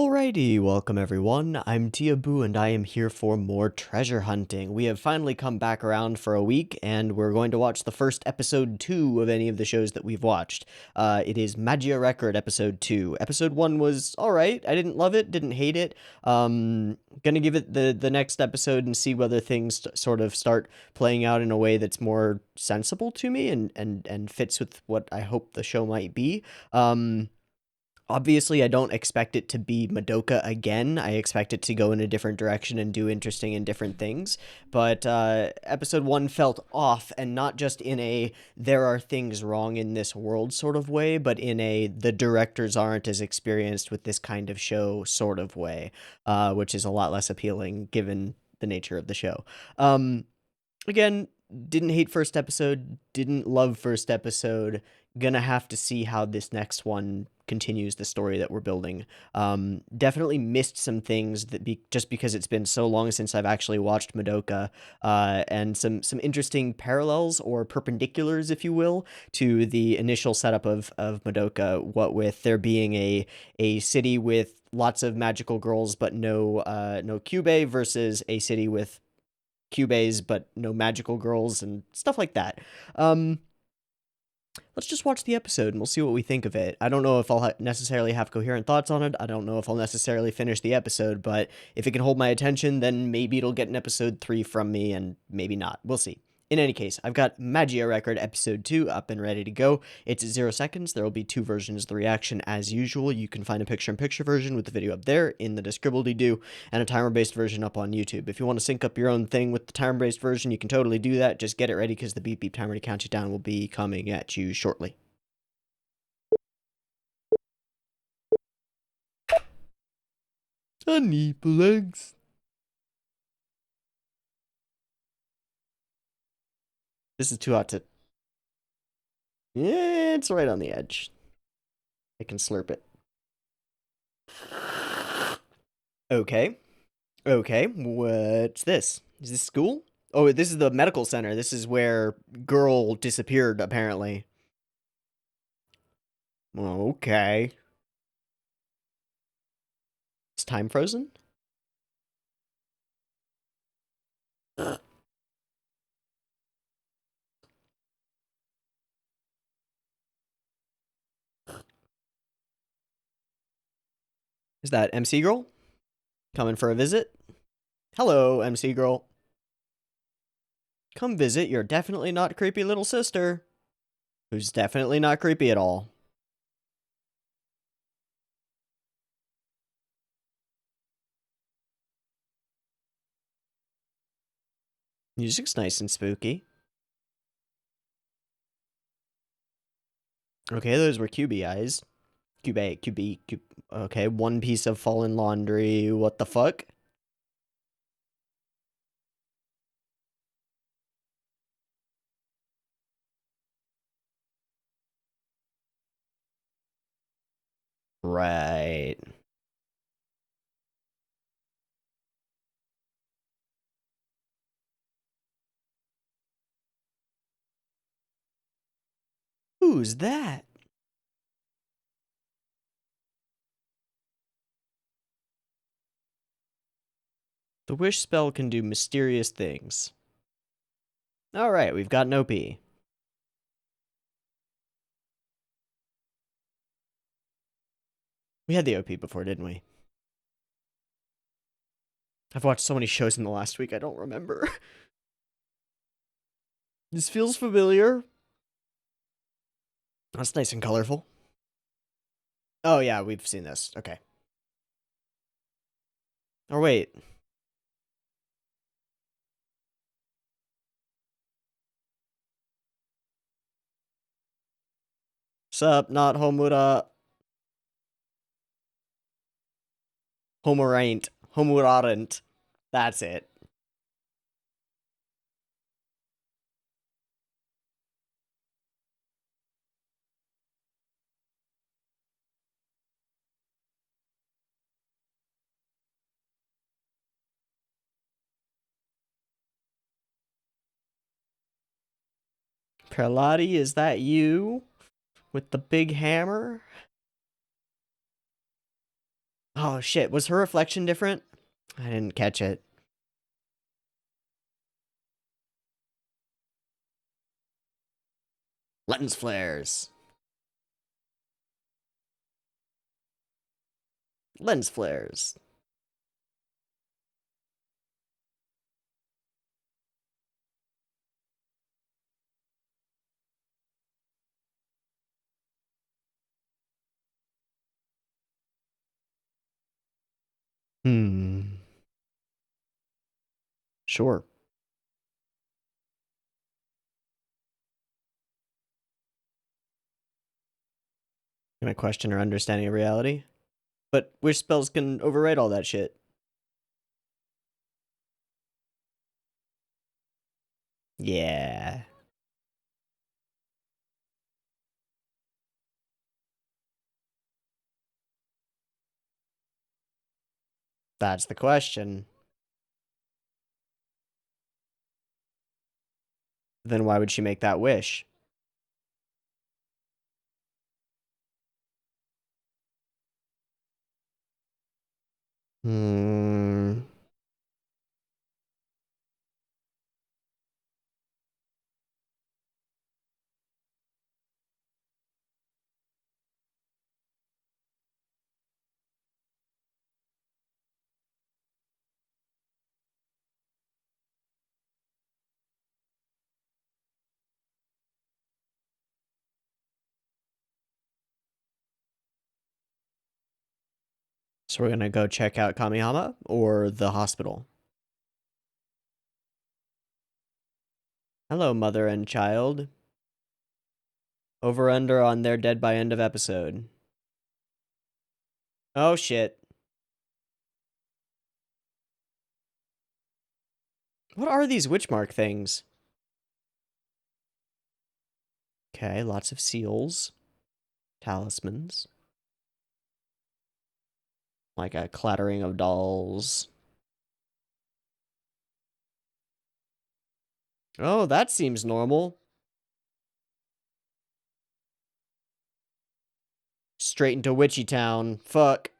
Alrighty, welcome everyone. I'm Zetsubou and I am here for more treasure hunting. We have finally come back around for a week and we're going to watch the first episode 2 of any of the shows that we've watched. It is Magia Record episode 2. Episode 1 was alright. I didn't love it, didn't hate it. Gonna give it the next episode and see whether things sort of start playing out in a way that's more sensible to me and fits with what I hope the show might be. Obviously, I don't expect it to be Madoka again. I expect it to go in a different direction and do interesting and different things. But episode 1 felt off, and not just in a there are things wrong in this world sort of way, but in a the directors aren't as experienced with this kind of show sort of way, which is a lot less appealing given the nature of the show. Again, didn't hate first episode, didn't love first episode. Gonna have to see how this next one continues the story that we're building. Definitely missed some things that just because it's been so long since I've actually watched Madoka, and some interesting parallels or perpendiculars, if you will, to the initial setup of Madoka. What with there being a city with lots of magical girls but no Kyubey versus a city with Kyubeis but no magical girls and stuff like that. Let's just watch the episode and we'll see what we think of it. I don't know if I'll necessarily have coherent thoughts on it. I don't know if I'll necessarily finish the episode, but if it can hold my attention, then maybe it'll get an episode 3 from me and maybe not. We'll see. In any case, I've got Magia Record episode 2 up and ready to go. It's at 0 seconds. There will be 2 versions of the reaction as usual. You can find a picture-in-picture version with the video up there in the describble-de-doo and a timer-based version up on YouTube. If you want to sync up your own thing with the timer-based version, you can totally do that. Just get it ready because the beep beep timer to count you down will be coming at you shortly. Honey legs. This is too hot to... Yeah, it's right on the edge. I can slurp it. Okay. Okay, what's this? Is this school? Oh, this is the medical center. This is where girl disappeared, apparently. Okay. Is time frozen? Is that MC girl? Coming for a visit? Hello, MC girl. Come visit your definitely not creepy little sister. Who's definitely not creepy at all. Music's nice and spooky. Okay, those were QB eyes. QB. Okay, one piece of fallen laundry. What the fuck? Right. Who's that? The wish spell can do mysterious things. Alright, we've got an OP. We had the OP before, didn't we? I've watched so many shows in the last week, I don't remember. This feels familiar. That's nice and colorful. Oh yeah, we've seen this. Okay. Or wait. Sup, not Homura. Homuraint. Homurarant. That's it. Perlati, is that you? With the big hammer? Oh, shit. Was her reflection different? I didn't catch it. Lens flares. Lens flares. Sure. Gonna question her understanding of reality. But wish spells can override all that shit. Yeah. That's the question. Then why would she make that wish? Hmm. So we're gonna go check out Kamihama or the hospital? Hello, mother and child. Over under on their dead by end of episode. Oh shit. What are these witchmark things? Okay, lots of seals. Talismans. Like a clattering of dolls. Oh, that seems normal. Straight into Witchy Town. Fuck.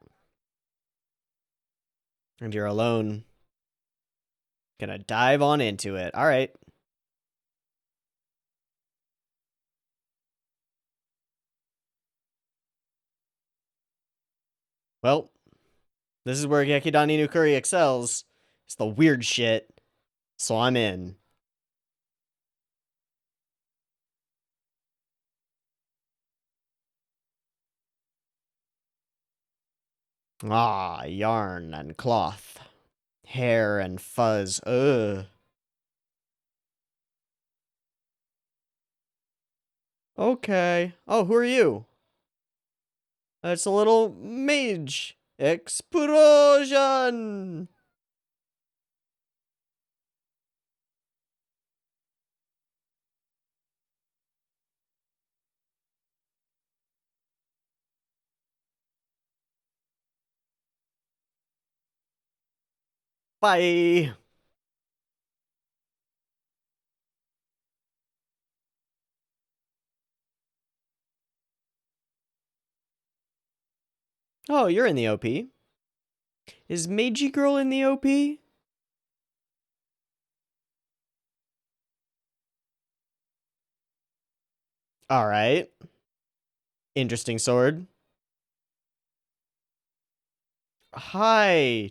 And you're alone. Gonna dive on into it. Alright. Well, this is where Gekidani Nukuri excels. It's the weird shit. So I'm in. Ah, yarn and cloth. Hair and fuzz. Ugh. Okay. Oh, who are you? It's a little mage. Explosion! Bye. Oh, you're in the OP. Is Meiji Girl in the OP? Alright. Interesting sword. Hi.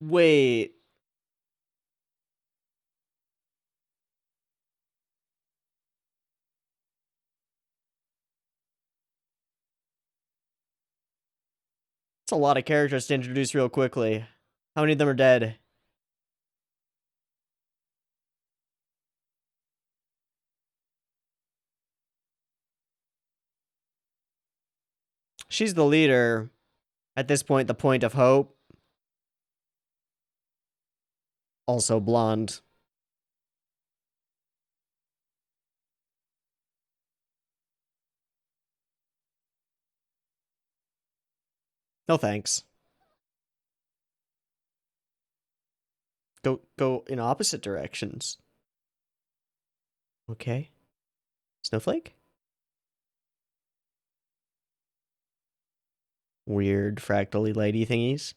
Wait. It's a lot of characters to introduce real quickly. How many of them are dead? She's the leader. At this point, the point of hope. Also blonde. No thanks. Go in opposite directions. Okay. Snowflake? Weird fractally lighty thingies?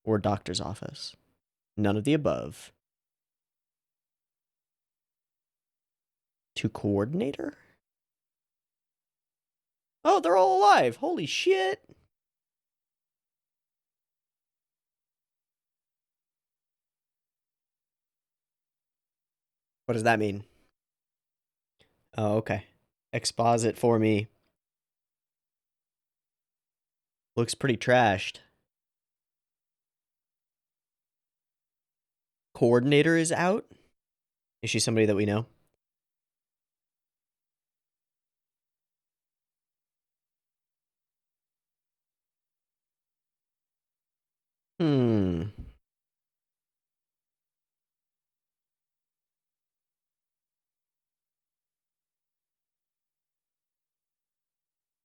Or doctor's office? None of the above. To coordinator? Oh, they're all alive! Holy shit! What does that mean? Oh, okay. Exposit for me. Looks pretty trashed. Coordinator is out? Is she somebody that we know? Hmm.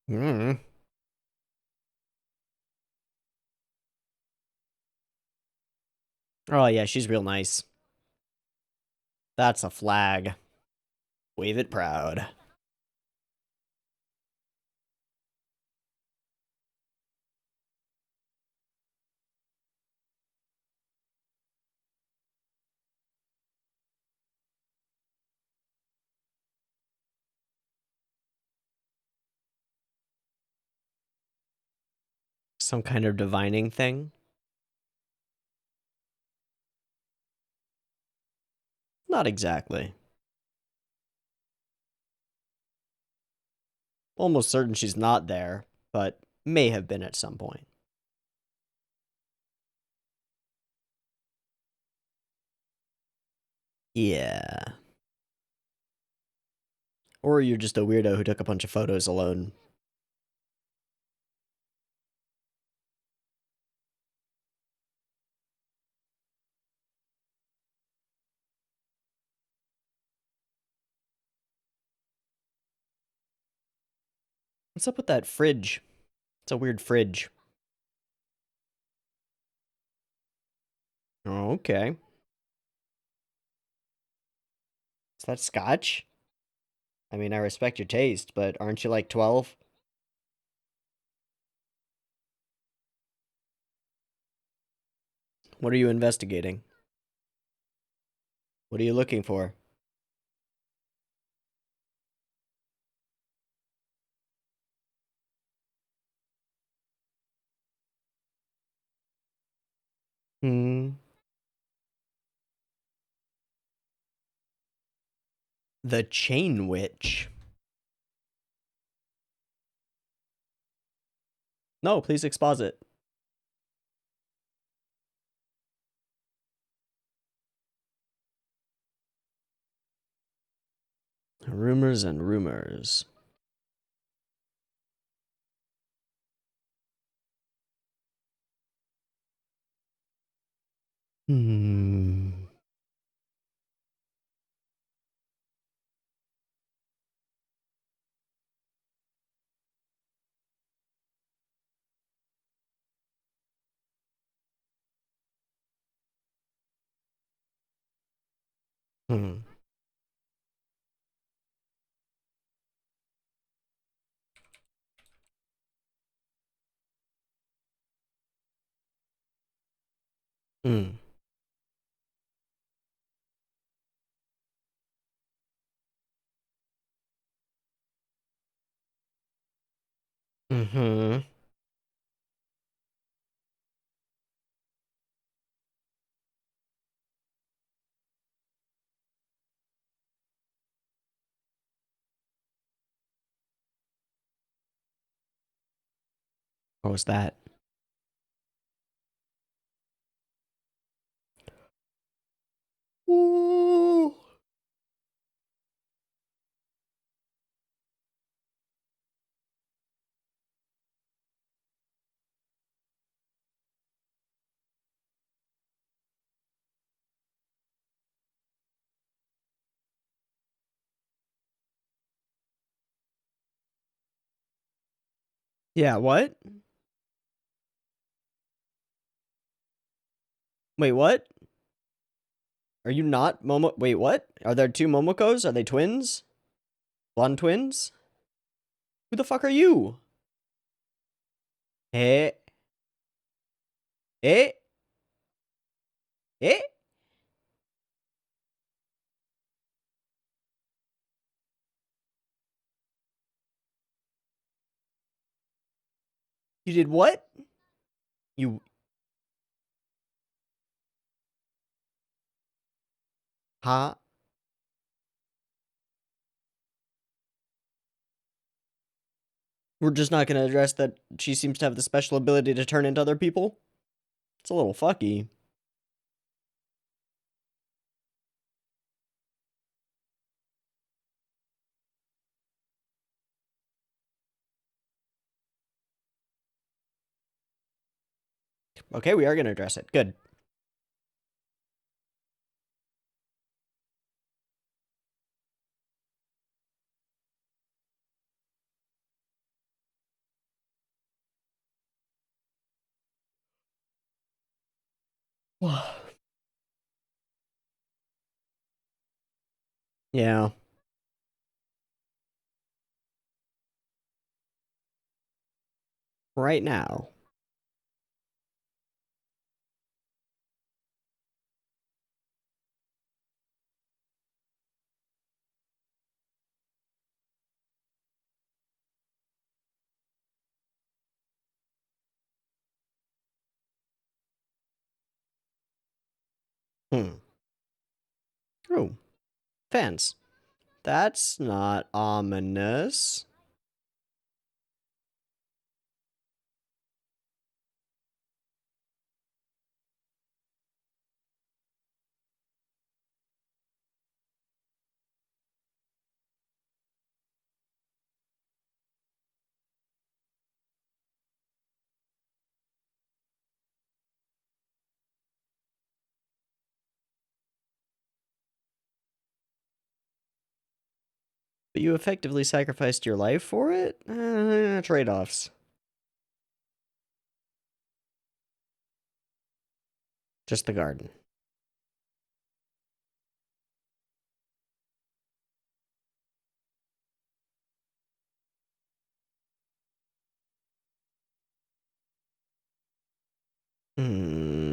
Hmm. Oh, yeah, she's real nice. That's a flag. Wave it proud. Some kind of divining thing? Not exactly. Almost certain she's not there, but may have been at some point. Yeah. Or you're just a weirdo who took a bunch of photos alone. What's up with that fridge? It's a weird fridge. Oh, okay. Is that scotch? I mean, I respect your taste, but aren't you like 12? What are you investigating? What are you looking for? Hmm. The Chain Witch. No, please exposit. Rumors and rumors. Hmm. Hmm. Hmm. Mm-hmm. What was that? Ooh. Yeah, what? Wait, what? Are you not Momo? Wait, what? Are there two Momokos? Are they twins? Blonde twins? Who the fuck are you? Hey. Eh? Eh? You did what? You... Huh? We're just not gonna address that she seems to have the special ability to turn into other people? It's a little fucky. Okay, we are gonna address it. Good. Yeah. Right now. Hmm. Oh. Fans. That's not ominous. But you effectively sacrificed your life for it? Trade-offs. Just the garden. Hmm.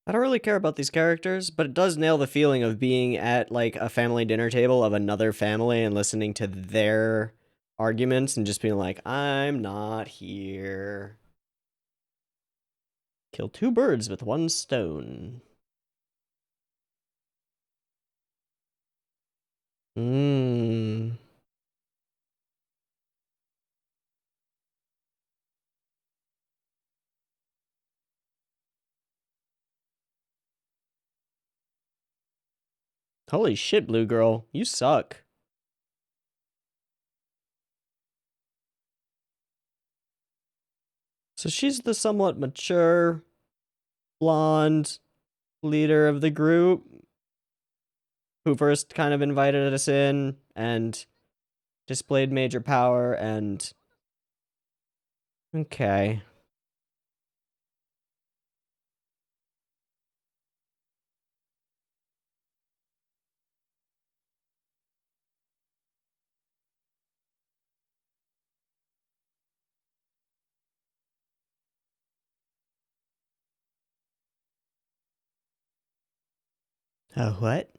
I don't really care about these characters, but it does nail the feeling of being at, like, a family dinner table of another family and listening to their arguments and just being like, I'm not here. Kill two birds with one stone. Mmm. Holy shit, Blue Girl. You suck. So she's the somewhat mature, blonde leader of the group who first kind of invited us in and displayed major power and... Okay. What?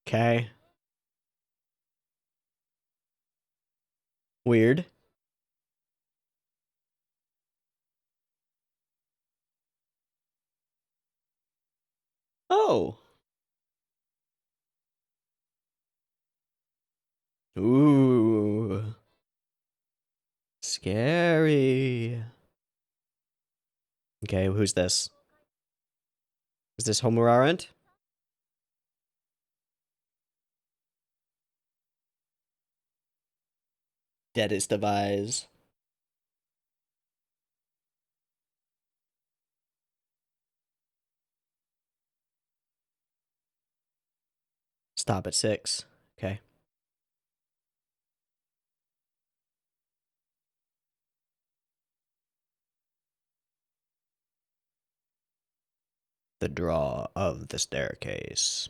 Okay. Weird. Oh. Ooh. Scary. Okay, who's this? Is this Homurarant? Deadest of eyes. Stop at 6. Okay. The draw of the staircase.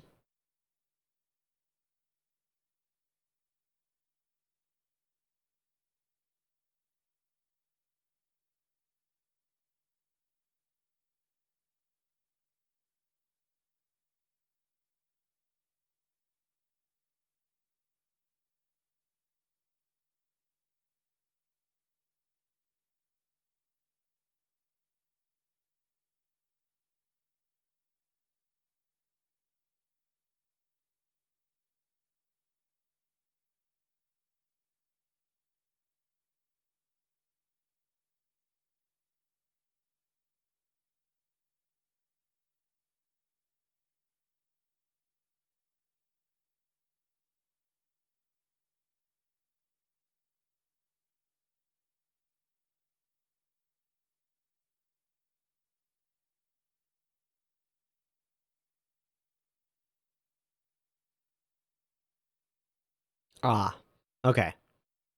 Ah, okay.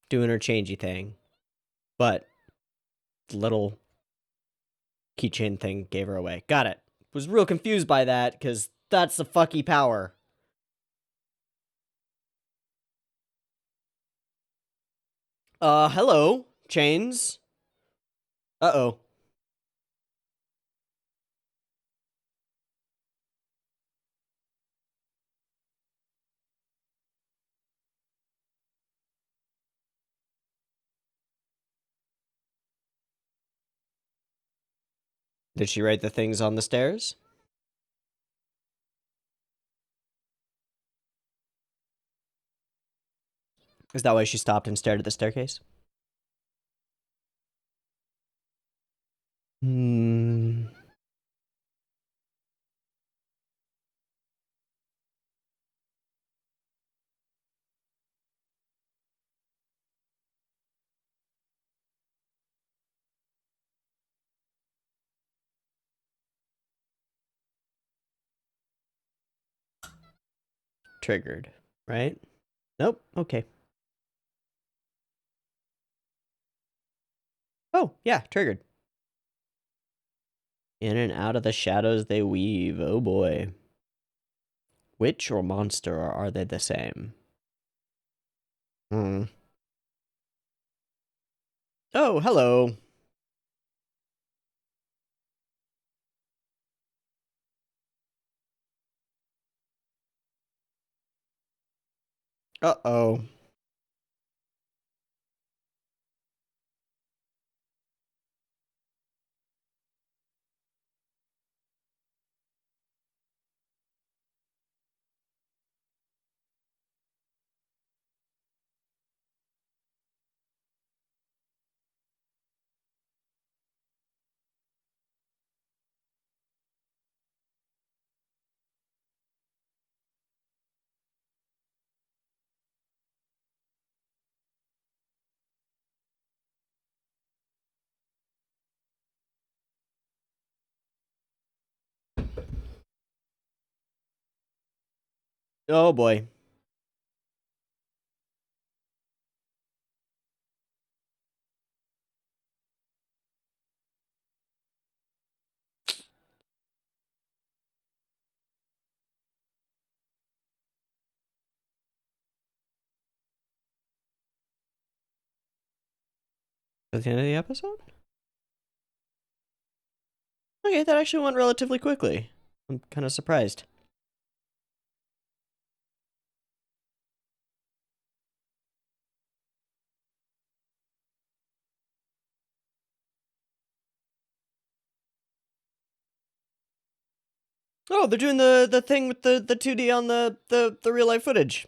Do interchangey thing. But little keychain thing gave her away. Got it. Was real confused by that, because that's the fucky power. Hello, chains. Uh-oh. Did she write the things on the stairs? Is that why she stopped and stared at the staircase? Hmm. Triggered, right? Nope. Okay. Oh, yeah, triggered. In and out of the shadows they weave. Oh boy. Witch or monster, or are they the same? Hmm. Oh, hello. Uh-oh. Oh boy. At the end of the episode? Okay, that actually went relatively quickly. I'm kind of surprised. Oh, they're doing the thing with the 2D on the real life footage.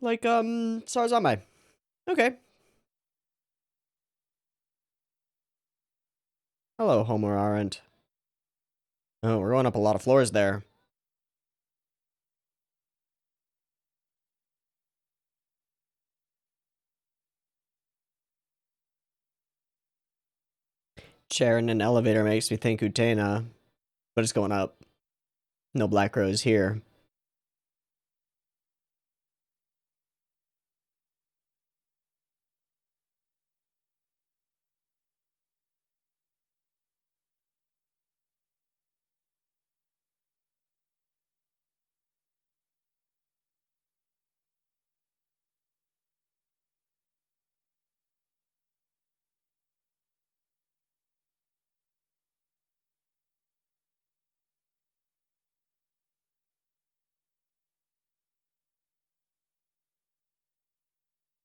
Like, Sarazame. Okay. Hello, Homer Arendt. Oh, we're going up a lot of floors there. Sharing an elevator makes me think Utena, but it's going up. No Black Rose here.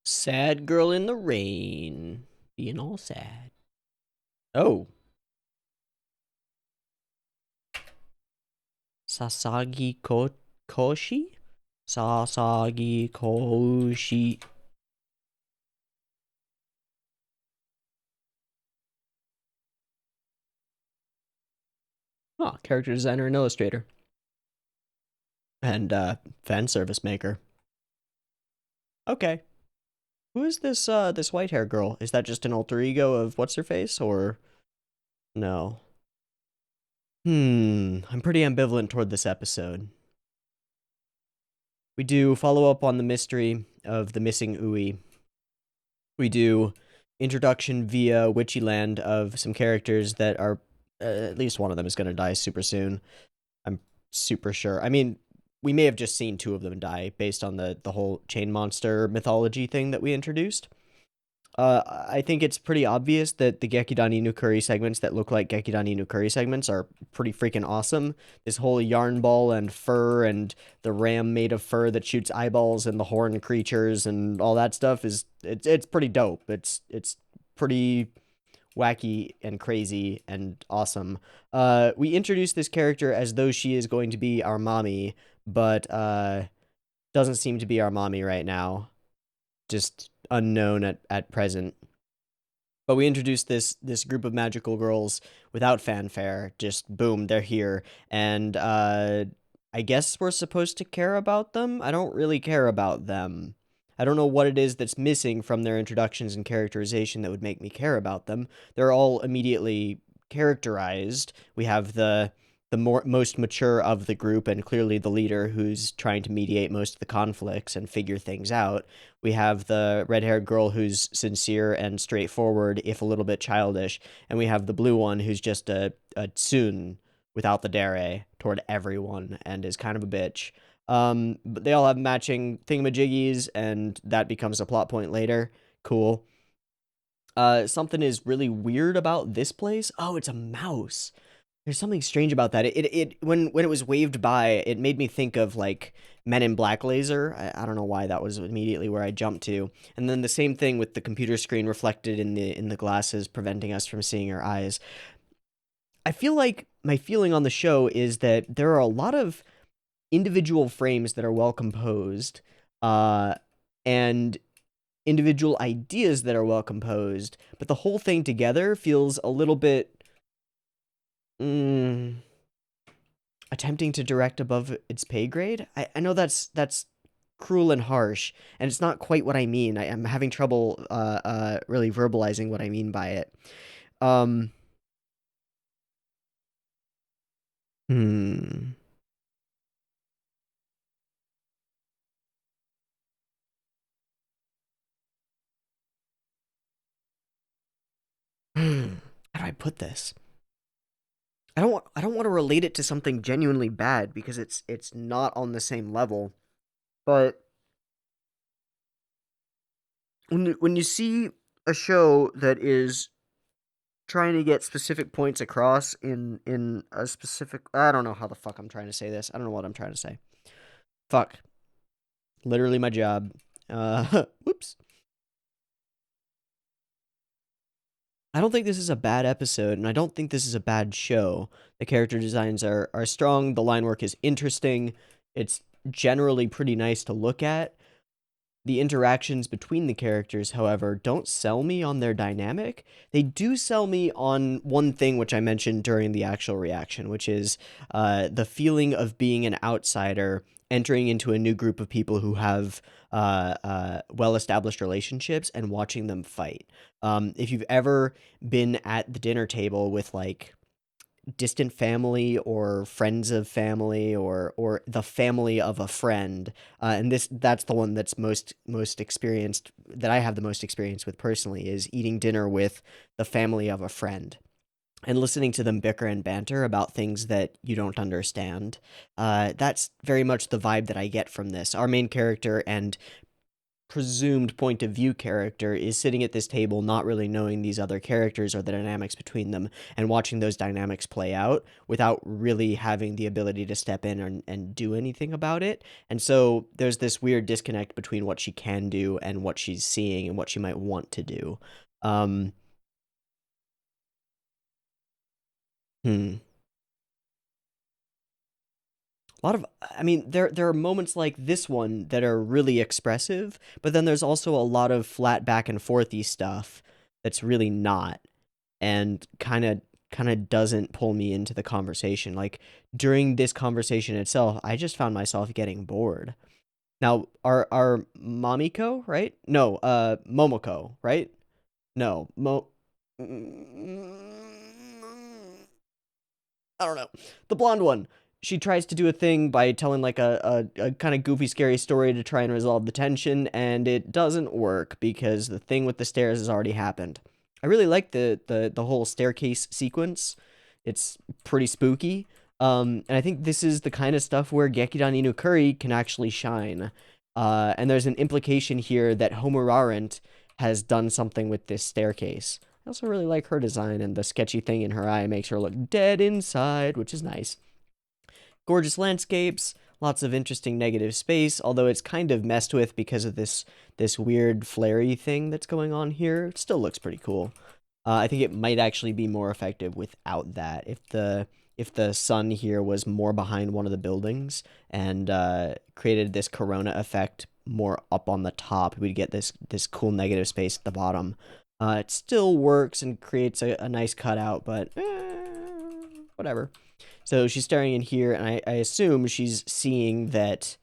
Sad girl in the rain. Being all sad. Oh. Sasagi Koshi? Sasagi Koshi. Oh, character designer and illustrator. And fan service maker. Okay. Who is this white hair girl? Is that just an alter ego of what's her face, or no? I'm pretty ambivalent toward this episode. We do follow up on the mystery of the missing Ui. We do introduction via Witchyland of some characters that are, at least one of them is going to die super soon. I'm super sure. I mean, we may have just seen two of them die based on the whole chain monster mythology thing that we introduced. I think it's pretty obvious that the Gekidani Nukuri segments that look like Gekidani Nukuri segments are pretty freaking awesome. This whole yarn ball and fur and the ram made of fur that shoots eyeballs and the horn creatures and all that stuff it's pretty dope. It's pretty wacky and crazy and awesome. We introduced this character as though she is going to be our mommy, but doesn't seem to be our mommy right now. Just unknown at present. But we introduced this group of magical girls without fanfare. Just boom, they're here, and I guess we're supposed to care about them. I don't really care about them. I don't know what it is that's missing from their introductions and characterization that would make me care about them. They're all immediately characterized. We have the most mature of the group and clearly the leader who's trying to mediate most of the conflicts and figure things out. We have the red-haired girl who's sincere and straightforward, if a little bit childish, and we have the blue one who's just a tsun without the dare toward everyone and is kind of a bitch. But they all have matching thingamajiggies, and that becomes a plot point later. Cool. Something is really weird about this place. Oh, it's a mouse. There's something strange about that. It when it was waved by, it made me think of like Men in Black laser. I don't know why that was immediately where I jumped to. And then the same thing with the computer screen reflected in the glasses, preventing us from seeing our eyes. I feel like my feeling on the show is that there are a lot of individual frames that are well composed, and individual ideas that are well composed, but the whole thing together feels a little bit attempting to direct above its pay grade. I know that's cruel and harsh, and it's not quite what I mean. I'm having trouble really verbalizing what I mean by it. Hmm. How do I put this? I don't want to relate it to something genuinely bad because it's not on the same level. But when you see a show that is trying to get specific points across in a specific, I don't know how the fuck I'm trying to say this. I don't know what I'm trying to say. Fuck. Literally my job. Whoops. I don't think this is a bad episode, and I don't think this is a bad show. The character designs are strong, the line work is interesting, it's generally pretty nice to look at. The interactions between the characters, however, don't sell me on their dynamic. They do sell me on one thing which I mentioned during the actual reaction, which is the feeling of being an outsider entering into a new group of people who have well-established relationships and watching them fight. If you've ever been at the dinner table with like distant family or friends of family or the family of a friend, and that's the one that's most experienced, that I have the most experience with personally, is eating dinner with the family of a friend and listening to them bicker and banter about things that you don't understand. That's very much the vibe that I get from this. Our main character and presumed point of view character is sitting at this table not really knowing these other characters or the dynamics between them and watching those dynamics play out without really having the ability to step in and do anything about it. And so there's this weird disconnect between what she can do and what she's seeing and what she might want to do. Um, hmm. A lot of, I mean, there are moments like this one that are really expressive, but then there's also a lot of flat back and forthy stuff that's really not, and kind of doesn't pull me into the conversation. Like during this conversation itself, I just found myself getting bored. Now, our Mamiko, right? No, Momoko, right? No, I don't know. The blonde one. She tries to do a thing by telling like a kind of goofy, scary story to try and resolve the tension, and it doesn't work because the thing with the stairs has already happened. I really like the whole staircase sequence. It's pretty spooky. And I think this is the kind of stuff where Gekidan Inukuri can actually shine. And there's an implication here that Homuraren't has done something with this staircase. I also really like her design, and the sketchy thing in her eye makes her look dead inside, which is nice. Gorgeous landscapes, lots of interesting negative space, although it's kind of messed with because of this weird flary thing that's going on here. It still looks pretty cool. I think it might actually be more effective without that. If the sun here was more behind one of the buildings and created this corona effect more up on the top, we'd get this cool negative space at the bottom. It still works and creates a nice cutout, but whatever. So she's staring in here, and I assume she's seeing that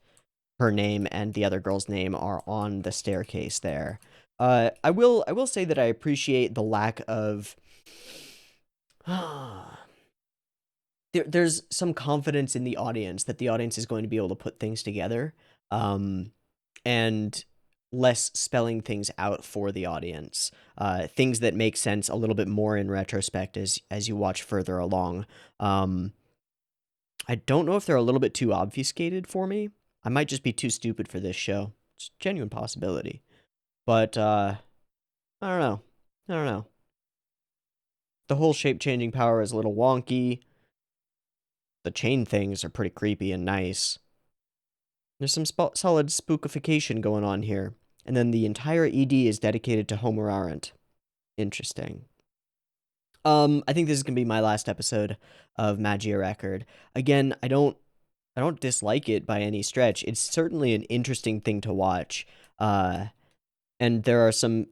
her name and the other girl's name are on the staircase there. I will say that I appreciate the lack of there's some confidence in the audience that the audience is going to be able to put things together, and less spelling things out for the audience. Things that make sense a little bit more in retrospect as you watch further along. I don't know if they're a little bit too obfuscated for me. I might just be too stupid for this show. It's a genuine possibility. But I don't know. I don't know. The whole shape changing power is a little wonky. The chain things are pretty creepy and nice. There's some solid spookification going on here. And then the entire ED is dedicated to Homer Arendt. Interesting. I think this is gonna be my last episode of Magia Record. Again, I don't dislike it by any stretch. It's certainly an interesting thing to watch. And there are some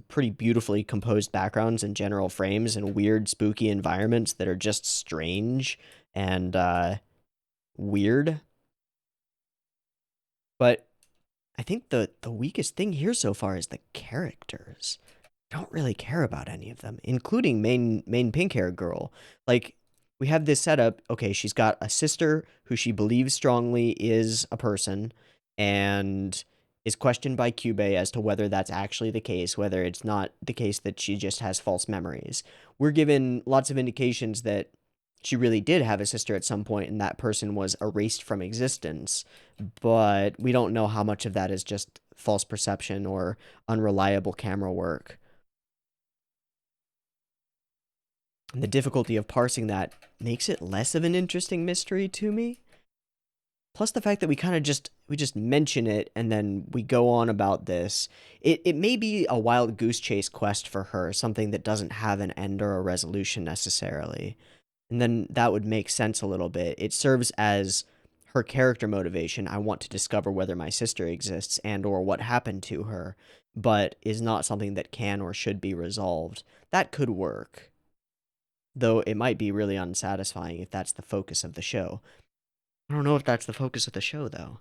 pretty beautifully composed backgrounds and general frames and weird, spooky environments that are just strange and weird. But I think the weakest thing here so far is the characters. I don't really care about any of them, including main pink hair girl. Like, we have this setup. Okay, she's got a sister who she believes strongly is a person, and is questioned by Cube as to whether that's actually the case, whether it's not the case that she just has false memories. We're given lots of indications that she really did have a sister at some point and that person was erased from existence, but we don't know how much of that is just false perception or unreliable camera work. And the difficulty of parsing that makes it less of an interesting mystery to me. Plus the fact that we just mention it and then we go on about this. It may be a wild goose chase quest for her, something that doesn't have an end or a resolution necessarily. And then that would make sense a little bit. It serves as her character motivation. I want to discover whether my sister exists and or what happened to her, but is not something that can or should be resolved. That could work. Though it might be really unsatisfying if that's the focus of the show. I don't know if that's the focus of the show, though.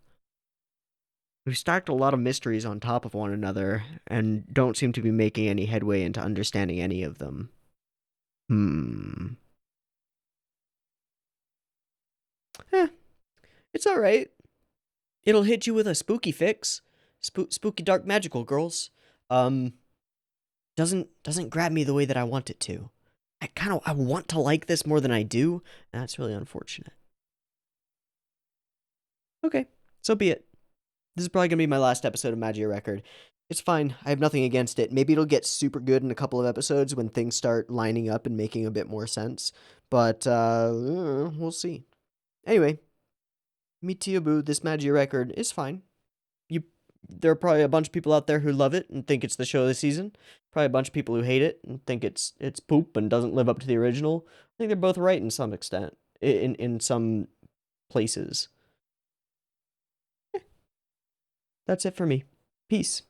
We've stacked a lot of mysteries on top of one another, and don't seem to be making any headway into understanding any of them. Hmm. Eh, it's alright. It'll hit you with a spooky fix. Spooky dark magical girls. Um, doesn't grab me the way that I want it to. I want to like this more than I do, and that's really unfortunate. Okay, so be it. This is probably gonna be my last episode of Magia Record. It's fine. I have nothing against it. Maybe it'll get super good in a couple of episodes when things start lining up and making a bit more sense. But we'll see. Anyway, Mitsubu, this Magia Record is fine. There are probably a bunch of people out there who love it and think it's the show of the season. Probably a bunch of people who hate it and think it's poop and doesn't live up to the original. I think they're both right in some extent, in some places. That's it for me. Peace.